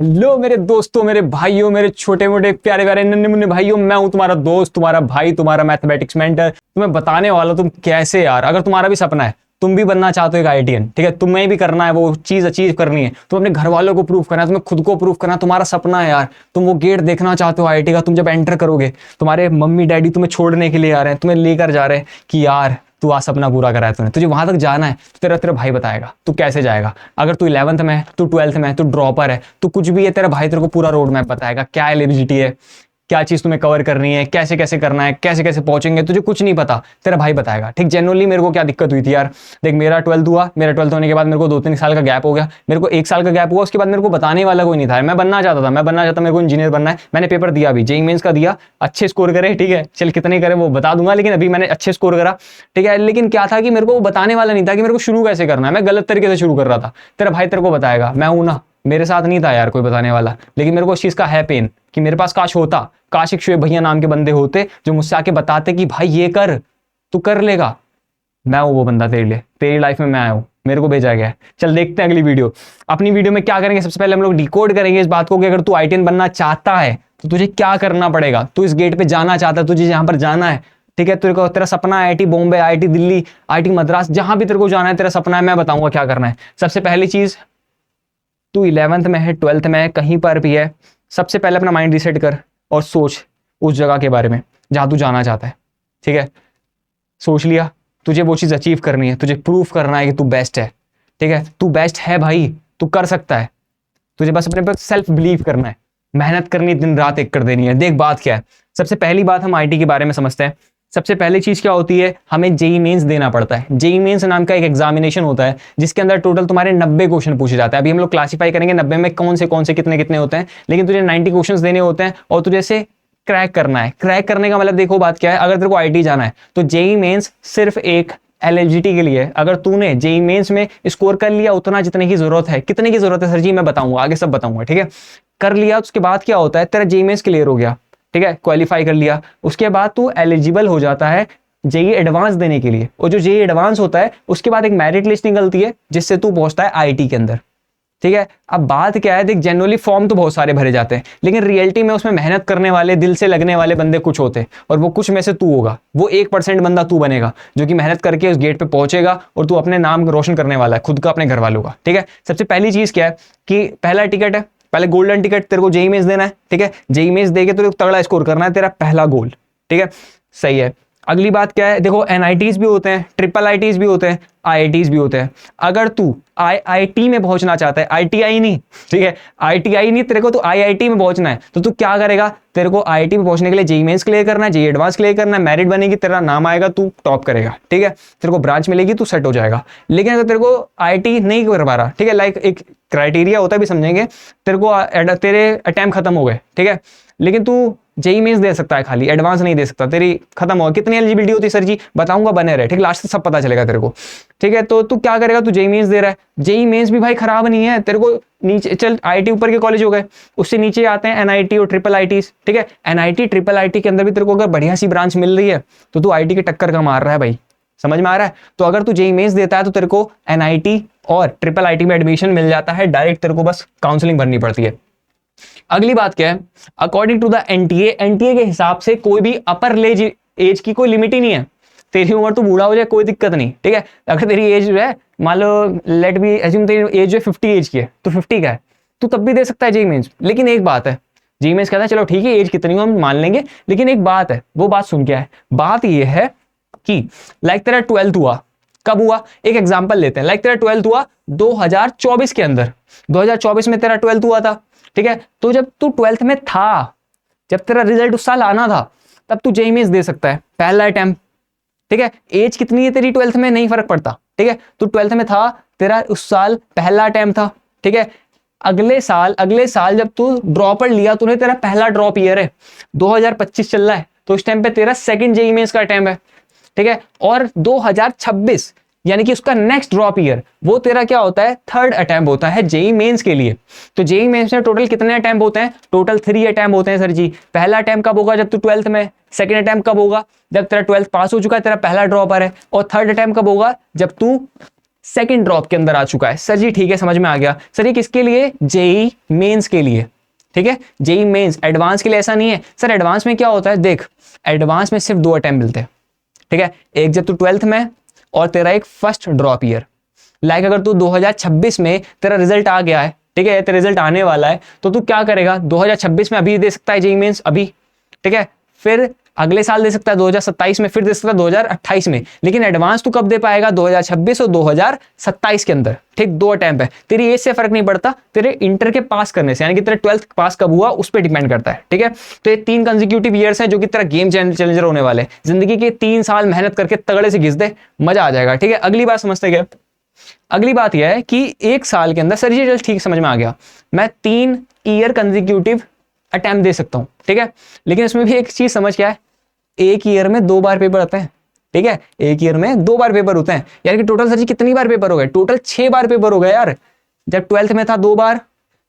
Hello मेरे दोस्तों, मेरे भाइयों, मेरे छोटे मोटे प्यारे प्यारे नन्हे मुन्ने भाइयों, मैं हूं तुम्हारा दोस्त, तुम्हारा भाई, तुम्हारा मैथमेटिक्स मेंटर। तुम्हें बताने वाला तुम कैसे यार, अगर तुम्हारा भी सपना है, तुम भी बनना चाहते हो एक आईआईटीएन, ठीक है, तुम्हें भी करना है वो चीज अचीव करनी है, तुम अपने घर वालों को प्रूव करना है, तुम्हें खुद को प्रूव करना है, तुम्हारा सपना है यार, तुम वो गेट देखना चाहते हो आईआईटी का। तुम जब एंटर करोगे, तुम्हारे मम्मी डैडी तुम्हें छोड़ने के लिए आ रहे हैं, तुम्हें लेकर जा रहे हैं कि यार तू आज सपना पूरा करा है तूने, तुझे वहां तक जाना है, तो तेरा तेरा भाई बताएगा तू कैसे जाएगा। अगर तू 11th में है, तू 12th में है, तू ड्रॉपर है, तू कुछ भी है, तेरा भाई तेरे को पूरा रोड मैप बताएगा, क्या एलिजिबिलिटी है, क्या चीज तुम्हें कवर करनी है, कैसे कैसे करना है, कैसे कैसे पहुंचेंगे। तुझे कुछ नहीं पता, तेरा भाई बताएगा। ठीक, जेन्युइनली मेरे को क्या दिक्कत हुई थी यार, देख मेरा 12th हुआ, मेरा 12th होने के बाद मेरे को 2-3 साल का गैप हो गया, मेरे को 1 साल का गैप हुआ, उसके बाद मेरे को बताने वाला कोई नहीं था। मैं बनना चाहता था, मेरे को इंजीनियर बनना है। मैंने पेपर दिया भी, जेईई मेंस का दिया, अच्छे स्कोर करे, ठीक है, चल कितने करे वो बता दूंगा, लेकिन अभी मैंने अच्छे स्कोर करा, ठीक है। लेकिन क्या था कि मेरे को वो बताने वाला नहीं था कि मेरे को शुरू कैसे करना है, मैं गलत तरीके से शुरू कर रहा था। तेरा भाई तेरे को बताएगा, मैं हूं ना, मेरे साथ नहीं था यार कोई बताने वाला, लेकिन मेरे को उस चीज का है पेन कि मेरे पास काश होता, काश एक शुएब भैया नाम के बंदे होते जो मुझसे आके बताते कि भाई ये कर, तू कर लेगा। मैं हूं वो बंदा तेरे लिए, तेरी लाइफ में मैं आया हूं, मेरे को भेजा गया है। चल देखते हैं अगली वीडियो। अपनी वीडियो में क्या करेंगे, सबसे पहले हम लोग डिकोड करेंगे इस बात को कि अगर तू आईआईटीएन बनना चाहता है तो तुझे क्या करना पड़ेगा। तू इस गेट पे जाना चाहता है, तुझे यहां पर जाना है, ठीक है, तेरे को तेरा सपना है IIT Bombay, IIT Delhi, IIT Madras, जहां भी तेरे को जाना है, तेरा सपना है, मैं बताऊंगा क्या करना है। सबसे पहली चीज, तू 11th में है, 12th में है, कहीं पर भी है, सबसे पहले अपना माइंड रीसेट कर और सोच उस जगह के बारे में जहां तू जाना चाहता है, ठीक है। सोच लिया, तुझे वो चीज अचीव करनी है, तुझे प्रूफ करना है कि तू बेस्ट है, ठीक है, तू बेस्ट है भाई, तू कर सकता है। तुझे बस अपने पर सेल्फ बिलीव करना है, मेहनत करनी है, दिन रात एक कर देनी है। देख बात क्या है, सबसे पहली बात हम आईटी के बारे में समझते हैं। सबसे पहली चीज क्या होती है, हमें जेईई मेंस देना पड़ता है। जेईई मेंस नाम का एक एग्जामिनेशन होता है जिसके अंदर टोटल तुम्हारे 90 क्वेश्चन पूछे जाते हैं। अभी हम लोग क्लासीफाई करेंगे 90 में कौन से कितने कितने होते हैं, लेकिन तुझे 90 क्वेश्चन देने होते हैं और तुझे से क्रैक करना है। क्रैक करने का मतलब देखो बात क्या है, अगर तेरे को आईटी जाना है तो जेईई मेंस सिर्फ एक एलिजिबिलिटी के लिए। अगर तूने जेईई मेंस में स्कोर कर लिया उतना जितने की जरूरत है, कितने की जरूरत है सर जी, मैं बताऊंगा आगे, सब बताऊंगा, ठीक है। कर लिया, उसके बाद क्या होता है, तेरा जेईई मेंस क्लियर हो गया, ठीक है, क्वालिफाई कर लिया, उसके बाद तू एलिजिबल हो जाता है जेईई एडवांस देने के लिए। और जो जेईई एडवांस होता है उसके बाद एक मेरिट लिस्ट निकलती है जिससे तू पहुंचता है आईआईटी के अंदर, ठीक है। अब बात क्या है, देख जनरली फॉर्म तो बहुत सारे भरे जाते हैं, लेकिन रियलिटी में उसमें मेहनत करने वाले, दिल से लगने वाले बंदे कुछ होते हैं, और वो कुछ में से तू होगा। वो 1% बंदा तू बनेगा जो कि मेहनत करके उस गेट पे पहुंचेगा और तू अपने नाम रोशन करने वाला है, खुद का, अपने घर वालों का, ठीक है। सबसे पहली चीज क्या है कि पहला टिकट है, पहले गोल्डन टिकट तेरे को जेईई मेंस देना है, ठीक है। जेईई मेंस देके तेरे को तगड़ा स्कोर करना है, तेरा पहला गोल, ठीक है, सही है। अगली बात क्या है, देखो एनआईटीज भी होते हैं, ट्रिपल आईटीज भी होते हैं, आईआईटीज भी होते हैं। अगर तू आईआईटी में पहुंचना चाहता है, आईटीआई नहीं, ठीक है, आईटीआई नहीं, तेरे को तो आईआईटी में पहुंचना है, तो तू क्या करेगा, तेरे को आईआईटी में पहुंचने के लिए जेईई मेंस क्लियर करना है, जेईई एडवांस क्लियर करना है, मेरिट बनेगी, तेरा नाम आएगा, तू टॉप करेगा, ठीक है, तेरे को ब्रांच मिलेगी, तू सेट हो जाएगा। लेकिन अगर तेरे को आईआईटी नहीं कर पा रहा, ठीक है, लाइक एक क्राइटेरिया होता है भी समझेंगे, तेरे को तेरे अटेम्प्ट खत्म हो गए, ठीक है, लेकिन तू जेईई मेंस दे सकता है, खाली एडवांस नहीं दे सकता, तेरी खत्म होगा। कितनी एलिजिबिलिटी होती है सर जी, बताऊंगा, बने रहे, ठीक, लास्ट से सब पता चलेगा तेरे को, ठीक है। तो तू क्या करेगा, तू जेईई मेंस दे रहा है, जेईई मेंस भी भाई खराब नहीं है, तेरे को नीचे चल, आईआईटी ऊपर के कॉलेज हो गए, उससे नीचे आते हैं एनआईटी और ट्रिपल आईटीज, ठीक है। एनआईटी ट्रिपल आईटी के अंदर भी तेरे को अगर बढ़िया सी ब्रांच मिल रही है तो तू आईआईटी के टक्कर का मार रहा है भाई, समझ में आ रहा है। तो अगर तू जेईई मेंस देता है तो तेरे को एनआईटी और ट्रिपल आईटी में एडमिशन मिल जाता है डायरेक्ट, तेरे को बस काउंसलिंग भरनी पड़ती है। अगली बात क्या है, अकॉर्डिंग टू द एनटीए के हिसाब से कोई भी अपर एज की कोई लिमिट ही नहीं है। तेरी उम्र तो बूढ़ा हो जाए कोई दिक्कत नहीं, ठीक है। अगर तेरी एज जो है, मान लो लेट बी एज्यूम तेरी एज जो है 50 एज की है, तो 50 का है, तू तब भी दे सकता है जेईई मेंस। लेकिन एक बात है, जेईई मेंस कहता है चलो ठीक है एज कितनी हो हम मान लेंगे, लेकिन एक बात है, वो बात सुन क्या है, बात ये है कि लाइक तेरा 12th हुआ, कब हुआ, एक एग्जांपल लेते हैं, लाइक तेरा 12th हुआ 2024 के अंदर, 2024 में तेरा 12th हुआ था, ठीक है। तो जब तू 12th में था, जब तेरा रिजल्ट उस साल आना था, तब तू जेईई मेंस दे सकता है, पहला अटेम्प्ट, ठीक है। एज कितनी है तेरी 12th में नहीं फर्क पड़ता, ठीक है। तू 12th में था, तेरा उस साल पहला अटेम्प्ट था, ठीक है। अगले साल जब तू ड्रॉपर लिया, तूने, तेरा पहला ड्रॉप ईयर है, 2025 चल रहा है, तो इस टाइम पे तेरा सेकंड जेईई मेंस का अटेम्प्ट है, ठीक है। और 2026 यानी कि उसका नेक्स्ट ड्रॉप ईयर, वो तेरा क्या होता है, थर्ड अटेम्प्ट होता है जेईई मेंस के लिए। तो जेईई मेंस में टोटल कितने अटेम्प्ट होते हैं, टोटल 3 अटेम्प्ट होते हैं सर जी। पहला अटेम्प्ट कब होगा, जब तू 12th में, सेकंड अटेम्प्ट कब होगा, जब तेरा 12th पास हो चुका है, तेरा पहला ड्रॉपर है, और थर्ड अटेम्प्ट कब होगा, जब तू सेकंड ड्रॉप के अंदर आ चुका है। सर जी ठीक है, समझ में आ गया। सर ये किसके लिए? जेई मेंस के लिए, ठीक है, जेई मेंस। एडवांस के लिए ऐसा नहीं है सर। एडवांस में क्या होता है, देख एडवांस में सिर्फ 2 अटेम्प्ट मिलते हैं, ठीक है, एक जब तू 12th में और तेरा एक फर्स्ट ड्रॉप ईयर। लाइक अगर तू 2026 में तेरा रिजल्ट आ गया है, ठीक है, तेरा रिजल्ट आने वाला है, तो तू क्या करेगा, 2026 में अभी दे सकता है जेई मेंस अभी, ठीक है, फिर अगले साल दे सकता है 2027 में, फिर दे सकता है 2028 में। लेकिन एडवांस तू कब दे पाएगा? 2026 और 2027 के अंदर, ठीक, 2 अटेम्प्ट है। तेरी एज से फर्क नहीं पड़ता, तेरे इंटर के पास करने से, यानी कि तेरे 12th पास कब हुआ उस पर डिपेंड करता है, ठीक है। तो ये 3 कंसेक्यूटिव ईयर्स हैं जो कि तेरा गेम चेंजर होने वाले हैं। जिंदगी के 3 साल मेहनत करके तगड़े से घिस दे, मजा आ जाएगा, ठीक है। अगली बात समझते क्या? अगली बात यह है कि 1 साल के अंदर, सर ये रिजल्ट ठीक समझ में आ गया, मैं 3 ईयर कंसेक्यूटिव अटेम्प्ट दे सकता हूं, ठीक है। लेकिन इसमें भी एक चीज समझ क्या है, एक ईयर में 2 बार पेपर आते हैं, ठीक है, एक ईयर में 2 बार पेपर होते हैं। यार कि टोटल सर जी कितनी बार पेपर हो गए? टोटल 6 बार पेपर हो गए यार। जब 12th में था 2 बार,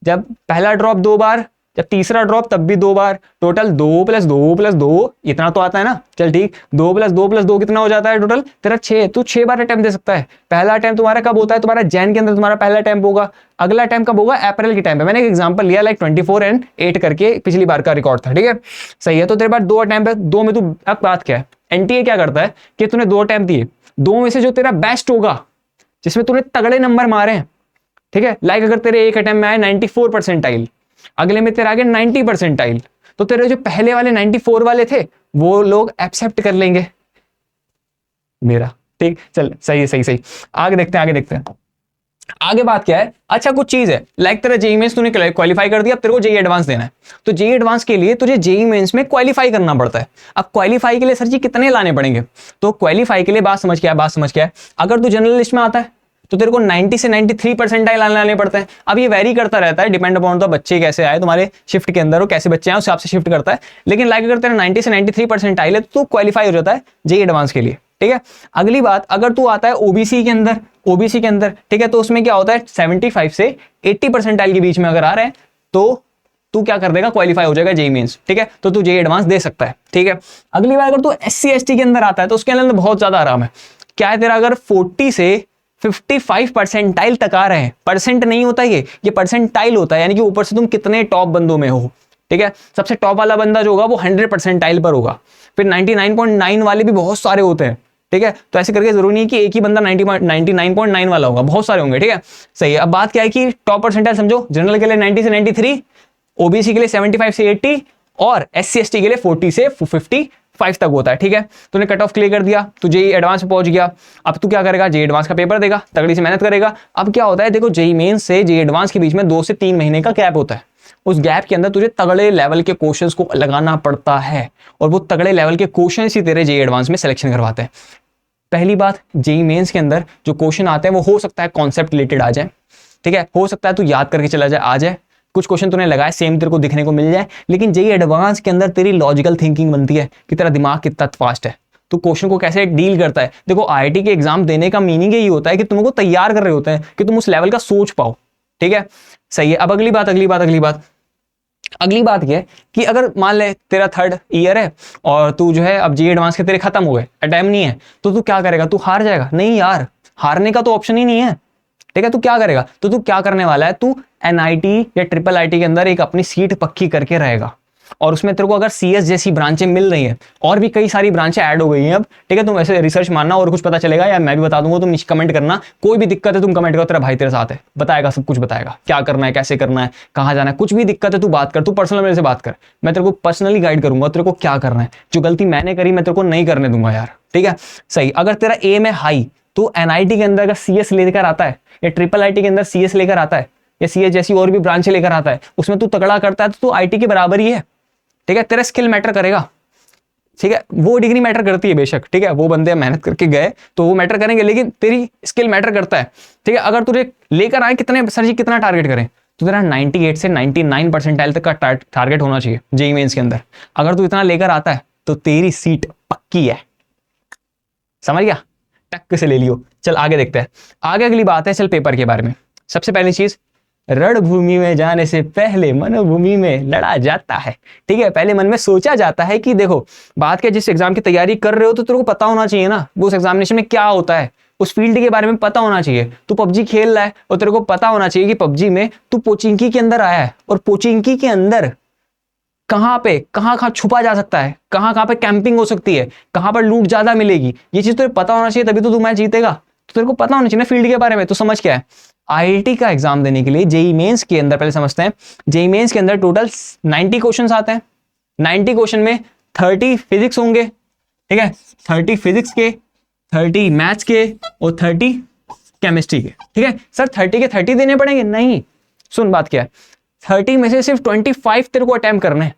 जब पहला ड्रॉप 2 बार, जब तीसरा ड्रॉप तब भी 2 बार। टोटल 2 + 2 + 2 इतना तो आता है ना। चल ठीक, 2 + 2 + 2 कितना हो जाता है टोटल तेरा? 6। तू 6 बार अटेम्प्ट दे सकता है। पहला अटेम्प्ट तुम्हारा कब होता है? तुम्हारा जैन के अंदर तुम्हारा पहला अटेम्प्ट होगा। अगला अटेम्प्ट कब होगा? अप्रैल के टाइम पे। मैंने एक एग्जांपल लिया, लाइक 24 और 8 करके पिछली बार का रिकॉर्ड था, ठीक है, सही है। तो तेरे पास 2 अटेम्प्ट है, 2 में तू, अब बात क्या है, एनटीए क्या करता है कि तूने 2 अटेम्प्ट दिए, 2 में से जो तेरा बेस्ट होगा, जिसमें तूने तगड़े नंबर मारे हैं, ठीक है, लाइक अगर तेरे एक अटेम्प्ट में आए 94 परसेंटाइल, अगले में तेरा आ गया 90 परसेंटाइल, तो तेरे जो पहले वाले 94 वाले थे वो लोग एक्सेप्ट कर लेंगे मेरा, ठीक। चल सही है, सही। आगे देखते हैं। आगे बात क्या है? अच्छा कुछ चीज है, लाइक तेरा जेई मेंस तूने क्वालिफाई कर दिया, अब तेरे को जेई एडवांस देना है। तो जेई एडवांस के लिए तुझे जेई मेंस में क्वालिफाई करना पड़ता है। अब क्वालिफाई के लिए सर जी कितने लाने पड़ेंगे? तो क्वालिफाई के लिए बात समझ क्या है, अगर तू जनरल लिस्ट में आता है तो तेरे को 90 से 93 परसेंटाइल लाने पड़ते हैं। अब ये वेरी करता रहता है, डिपेंड अपॉन तो बच्चे कैसे आए तुम्हारे शिफ्ट के अंदर, वो कैसे बच्चे आए उस हिसाब से शिफ्ट करता है। लेकिन लाइक अगर तेरा 90 से 93 परसेंटाइल है तो क्वालिफाई हो जाता है जेई एडवांस के लिए, ठीक है। अगली बात, अगर तू आता है ओबीसी के अंदर, ठीक है, तो उसमें क्या होता है, 75 से 80 परसेंटाइल के बीच में अगर आ रहे हैं तो तू क्या कर देगा, क्वालिफाई हो जाएगा जेई मेंस, ठीक है। तो तू जेई एडवांस दे सकता है, ठीक है। अगली बार अगर तू एससी एसटी के अंदर आता है तो उसके अंदर बहुत ज्यादा आराम है। क्या है तेरा, अगर 40 से 55 परसेंटाइल तक आ रहे हैं, परसेंट नहीं होता ये परसेंटाइल होता है, यानी कि ऊपर से तुम कितने टॉप बंदों में हो, ठीक है। सबसे टॉप वाला बंदा जो होगा वो 100 परसेंटाइल पर होगा, फिर 99.9 वाले भी बहुत सारे होते हैं, ठीक है। तो ऐसे करके जरूरी नहीं है कि एक ही बंदा 99.9 वाला होगा, बहुत सारे होंगे, ठीक है, सही है। अब बात क्या है कि टॉप परसेंटाइल समझो, जनरल के लिए 90 से 93, ओबीसी के लिए 75 से 80 और एससी एसटी के लिए 40 से 55 तक होता है, ठीक है। तूने कट ऑफ क्लियर कर दिया, तू जेई एडवांस में पहुंच गया। अब तू क्या करेगा, जेई एडवांस का पेपर देगा, तगड़ी से मेहनत करेगा। अब क्या होता है, देखो जेई मेंस से जेई एडवांस के बीच में 2 से 3 महीने का गैप होता है। उस गैप के अंदर तुझे तगड़े लेवल के क्वेश्चंस को लगाना पड़ता है, और वो तगड़े लेवल के क्वेश्चंस ही तेरे जेई एडवांस में सिलेक्शन करवाते हैं। पहली बात, जेई मेंस के अंदर जो क्वेश्चन आते हैं वो हो सकता है कॉन्सेप्ट रिलेटेड आ जाए, ठीक है, हो सकता है तू याद करके चला जाए, आ जाए, कुछ क्वेश्चन तूने लगाए सेम तेरे को दिखने को मिल जाए। लेकिन जेई एडवांस के अंदर तेरी लॉजिकल थिंकिंग बनती है कि तेरा दिमाग कितना फास्ट है, तो क्वेश्चन को कैसे डील करता है। देखो आईआईटी के एग्जाम देने का मीनिंग यही होता है कि तुमको तैयार कर रहे होते हैं कि तुम उस लेवल का सोच पाओ, ठीक है, सही है। अब अगली बात यह है कि अगर मान ले तेरा 3rd ईयर है और तू जो है अब जेई एडवांस के तेरे खत्म हो गए, अटेम्प्ट नहीं है, तो तू क्या करेगा, तू हार जाएगा? नहीं यार, हारने का तो ऑप्शन ही नहीं है, ठीक है। तू क्या करेगा, तो तू क्या करने वाला है, तू एनआईटी या ट्रिपल आईटी के अंदर एक अपनी सीट पक्की करके रहेगा, और उसमें तेरे को अगर सीएस जैसी ब्रांचें मिल रही हैं, और भी कई सारी ब्रांचें ऐड हो गई हैं अब, ठीक है। तुम ऐसे रिसर्च मानना और कुछ पता चलेगा या मैं भी बता दूंगा, तुम नीचे कमेंट करना, कोई भी दिक्कत है तुम कमेंट करो, तेरा भाई तेरे साथ है, बताएगा, सब कुछ बताएगा, क्या करना है, कैसे करना है, कहाँ जाना है, कुछ भी दिक्कत है तू बात कर, तू पर्सनल मेरे से बात कर, मैं तेरे को पर्सनली गाइड करूंगा तेरे को क्या करना है। जो गलती मैंने करी मैं तेरे को नहीं करने दूंगा यार, ठीक है, सही। अगर तेरा एम है हाई, तो एनआईटी के अंदर अगर सीएस लेकर आता है या ट्रिपल आईटी के अंदर सीएस लेकर आता है या सीएस जैसी और भी ब्रांचें लेकर आता है, उसमें तू तगड़ा करता है तो तू आईटी के बराबर ही है, ठीक है। तेरा स्किल मैटर करेगा, ठीक है, वो डिग्री मैटर करती है बेशक, ठीक है, वो बंदे मेहनत करके गए तो वो मैटर करेंगे, लेकिन तेरी स्किल मैटर करता है, ठीक है। अगर तुझे लेकर आए कितने सर जी कितना टारगेट करें, तो तेरा 98 से 99 परसेंटाइल तक का टारगेट होना चाहिए जेईई मेंस के अंदर। अगर तू इतना लेकर आता है तो तेरी सीट पक्की है, समझ गया, टक से ले लियो। चल आगे देखते हैं, आगे अगली बात है, चल पेपर के बारे में। सबसे पहली चीज, रणभूमि में जाने से पहले मनोभूमि में लड़ा जाता है। ठीक है, पहले मन में सोचा जाता है कि देखो बात क्या, जिस एग्जाम की तैयारी कर रहे हो तो तेरे को पता होना चाहिए ना वो उस एग्जामिनेशन में क्या होता है, उस फील्ड के बारे में पता होना चाहिए। तू पबजी खेल रहा है और तेरे को पता होना चाहिए कि पबजी में तू पोचिंकी के अंदर आया है और पोचिंकी के अंदर कहाँ पे कहाँ छुपा जा सकता है, कहाँ पे कैंपिंग हो सकती है, कहाँ पर लूट ज्यादा मिलेगी, ये चीज तुझे पता होना चाहिए, तभी तो तू मैच जीतेगा। तो तेरे को पता होना चाहिए ना फील्ड के बारे में। तो समझ क्या है, आईआईटी का एग्जाम देने के लिए जेईई मेंस के अंदर, पहले समझते हैं, जेईई मेंस के अंदर टोटल 90 क्वेश्चन आते हैं। 90 क्वेश्चन में 30 फिजिक्स होंगे, ठीक है, 30 फिजिक्स के, 30 मैथ्स के और 30 केमिस्ट्री के। ठीक है सर 30 के 30 देने पड़ेंगे? नहीं, सुन बात क्या है, 30 में से सिर्फ 25 तेरे को अटेम्प्ट करने हैं।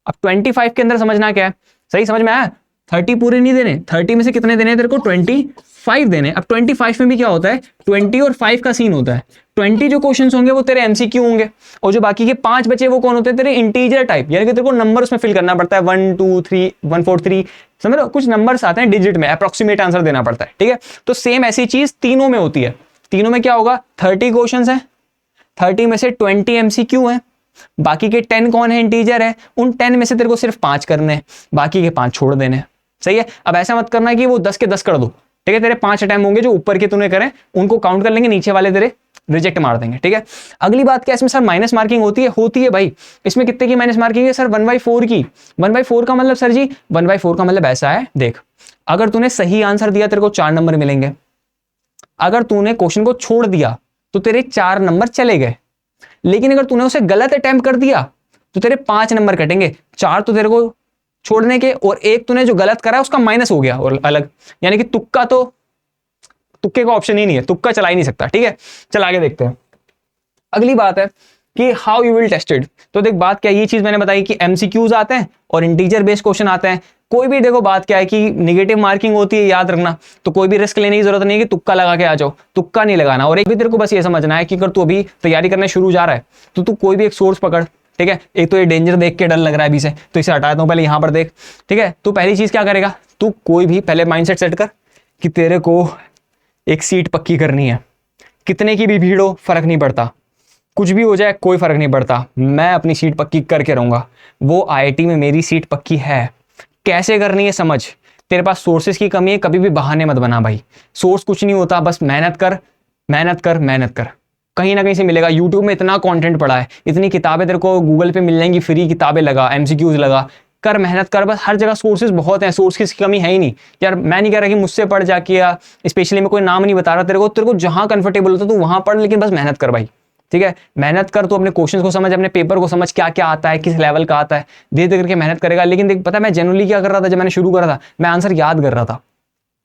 अब 25 के अंदर समझना क्या है, सही समझ में आया? 30 पूरे नहीं देने, 30 में से कितने देने तेरे को? 25 देने। अब 25 में भी क्या होता है, 20 और 5 का सीन होता है। 20 जो क्वेश्चंस होंगे वो तेरे एमसीक्यू होंगे और जो बाकी के 5 बचे वो कौन होते हैं, तेरे इंटीजर टाइप, यानी कि तेरे को नंबर उसमें फिल करना पड़ता है, 1 2 3 143, समझ रहे हो, कुछ नंबर्स आते हैं डिजिट में, अप्रोक्सीमेट आंसर देना पड़ता है। ठीक है, तो सेम ऐसी चीज तीनों में होती है। तीनों में क्या होगा, 30 क्वेश्चन है, 30 में से 20 एमसीक्यू है, बाकी के 10 कौन है, इंटीजर है, उन 10 में से तेरे को सिर्फ 5 करने हैं, बाकी के 5 छोड़ देने हैं। सही है, अब ऐसा मत करना कि वो 10 के 10 कर दो। ठीक है, तेरे 5 अटेम्प्ट होंगे जो ऊपर के तूने करे उनको काउंट कर लेंगे, नीचे वाले तेरे रिजेक्ट मार देंगे। ठीक है, अगली बात क्या, इसमें सर माइनस मार्किंग होती है भाई। इसमें कितने की माइनस मार्किंग है सर? 1/4 की। 1/4 का मतलब सर जी, 1/4 का मतलब ऐसा है, देख अगर तूने सही आंसर दिया तेरे को 4 नंबर मिलेंगे, अगर तूने क्वेश्चन को छोड़ दिया तो तेरे 4 नंबर चले गए, लेकिन अगर तूने उसे गलत अटेम्प्ट कर दिया तो तेरे 5 नंबर कटेंगे, 4 तो तेरे को छोड़ने के और 1 तूने जो गलत करा उसका माइनस हो गया और अलग, यानी कि तुक्के का ऑप्शन ही नहीं है, तुक्का चला ही नहीं सकता। ठीक है, चल आगे देखते हैं। अगली बात है कि हाउ यू विल टेस्टेड। तो देख बात क्या है, ये चीज मैंने बताई कि एमसीक्यूज आते हैं और इंटीजर बेस्ड क्वेश्चन आते हैं। कोई भी देखो बात क्या है कि निगेटिव मार्किंग होती है, याद रखना, तो कोई भी रिस्क लेने की जरूरत नहीं है कि तुक्का लगा के आ जाओ, तुक्का नहीं लगाना। और एक भी तेरे को बस ये समझना है कि अगर तू अभी तैयारी करने शुरू जा रहा है तो तू कोई भी एक सोर्स पकड़। ठीक है, एक तो ये डेंजर देख के डर लग रहा है अभी से, तो इसे हटा देता हूं, पहले यहां पर देख। ठीक है, तो पहली चीज क्या करेगा, तू कोई भी पहले माइंडसेट सेट कर कि तेरे को एक सीट पक्की करनी है, कितने की भी भीड़ हो फर्क नहीं पड़ता, कुछ भी हो जाए कोई फर्क नहीं पड़ता, मैं अपनी सीट पक्की करके रहूंगा। वो आईआईटी में मेरी सीट पक्की है। कैसे करनी है समझ, तेरे पास सोर्सेज की कमी है, कभी भी बहाने मत बना भाई, सोर्स कुछ नहीं होता, बस मेहनत कर मेहनत कर मेहनत कर, कहीं ना कहीं से मिलेगा। यूट्यूब में इतना कंटेंट पड़ा है, इतनी किताबें तेरे को गूगल पे मिल जाएंगी, फ्री किताबें लगा, एमसीक्यूज लगा, कर मेहनत कर, बस हर जगह सोर्सेज बहुत हैं, सोर्स की कमी है ही नहीं यार। मैं नहीं कह रहा कि मुझसे पढ़ जाके, या स्पेशली मैं कोई नाम नहीं बता रहा तेरे को जहां कंफर्टेबल होता है तू वहां पढ़, लेकिन बस मेहनत कर भाई। ठीक है, मेहनत कर, तो अपने क्वेश्चंस को समझ, अपने पेपर को समझ, क्या क्या आता है, किस लेवल का आता है, धीरे धीरे करके मेहनत करेगा। लेकिन देख पता है मैं जनरली क्या कर रहा था, जब मैंने शुरू करा था मैं आंसर याद कर रहा था।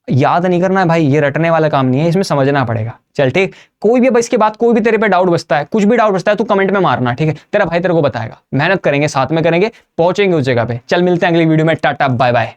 याद नहीं करना है भाई, ये रटने वाला काम नहीं है, इसमें समझना पड़ेगा। चल ठीक, कोई भी अब इसके बाद कोई भी तेरे पे डाउट बचता है, कुछ भी डाउट बचता है, तू कमेंट में मारना। ठीक है, तेरा भाई तेरे को बताएगा, मेहनत करेंगे, साथ में करेंगे, पहुंचेंगे उस जगह पे। चल मिलते हैं अगली वीडियो में, टाटा बाय बाय।